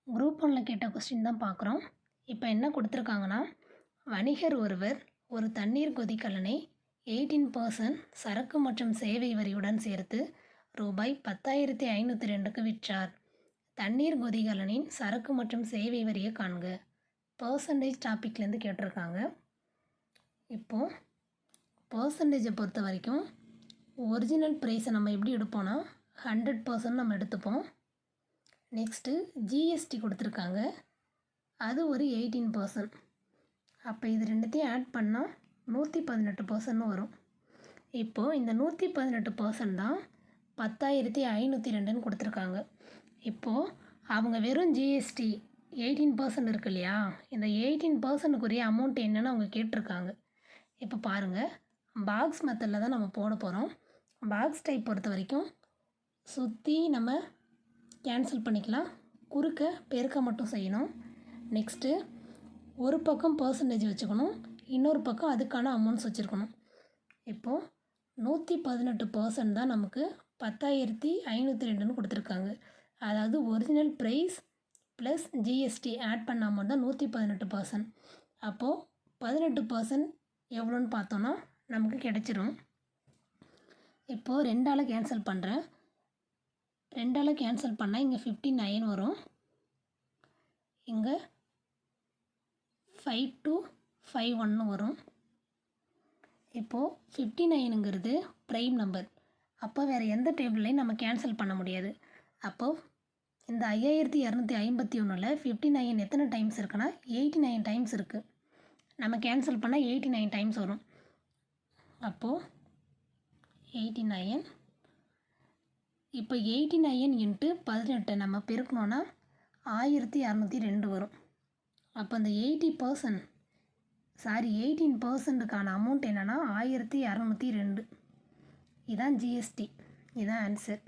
Group ஒன்ல கேட்ட question தான் பார்க்குறோம். இப்போ என்ன கொடுத்துருக்காங்கன்னா, வணிகர் ஒருவர் ஒரு தண்ணீர் கொதிகலனை 18% சரக்கு மற்றும் சேவை வரியுடன் சேர்த்து ரூபாய் 10,502க்கு விற்றார். தண்ணீர் கொதிகலனின் சரக்கு மற்றும் சேவை வரியை காண்க. பர்சன்டேஜ் டாப்பிக்லேருந்து கேட்டிருக்காங்க. இப்போது பர்சன்டேஜை பொறுத்த வரைக்கும் ஒரிஜினல் ப்ரைஸை நம்ம எப்படி எடுப்போம்னா 100% நம்ம எடுத்துப்போம். நெக்ஸ்ட்டு ஜிஎஸ்டி கொடுத்துருக்காங்க, அது ஒரு 18%. அப்போ இது ரெண்டுத்தையும் ஆட் பண்ணால் 118% வரும். இப்போது இந்த 118% தான் 10,502ன்னு கொடுத்துருக்காங்க. இப்போது அவங்க வெறும் ஜிஎஸ்டி 18% இருக்கு இல்லையா, இந்த 18%க்குரிய அமௌண்ட் என்னென்னு அவங்க கேட்டிருக்காங்க. இப்போ பாருங்கள், பாக்ஸ் மெத்தடில் தான் நம்ம போட போகிறோம். பாக்ஸ் டைப் பொறுத்த வரைக்கும் சுற்றி நம்ம கேன்சல் பண்ணிக்கலாம், குறுக்க பெருக்க மட்டும் செய்யணும். நெக்ஸ்ட்டு ஒரு பக்கம் பர்சன்டேஜ் வச்சுக்கணும், இன்னொரு பக்கம் அதுக்கான அமௌண்ட்ஸ் வச்சுருக்கணும். இப்போது 118% தான் நமக்கு 10,502ன்னு கொடுத்துருக்காங்க. அதாவது original price plus GST add பண்ண அமௌண்ட் தான் 118%. அப்போது 18% எவ்வளோன்னு பார்த்தோன்னா நமக்கு கிடச்சிரும். இப்போது 2ஆல் கேன்சல் பண்ணுறேன். 2ஆல் கேன்சல் பண்ணால் இங்கே 59 வரும், இங்கே 5251 வரும். இப்போது 59ங்கிறது ப்ரைம் நம்பர், அப்போ வேறு எந்த டேபிள்லையும் நம்ம கேன்சல் பண்ண முடியாது. அப்போது இந்த 5251ல் 59 எத்தனை டைம்ஸ் இருக்குன்னா 89 டைம்ஸ் இருக்குது. நம்ம கேன்சல் பண்ணால் 89 டைம்ஸ் வரும். அப்போது 89, இப்போ 89 இன்ட்டு 18 நம்ம பெருக்கணுன்னா 1202 வரும். அப்போ அந்த 18%க்கான அமௌண்ட் என்னென்னா 1202. இதுதான் ஜிஎஸ்டி, இதுதான் ஆன்சர்.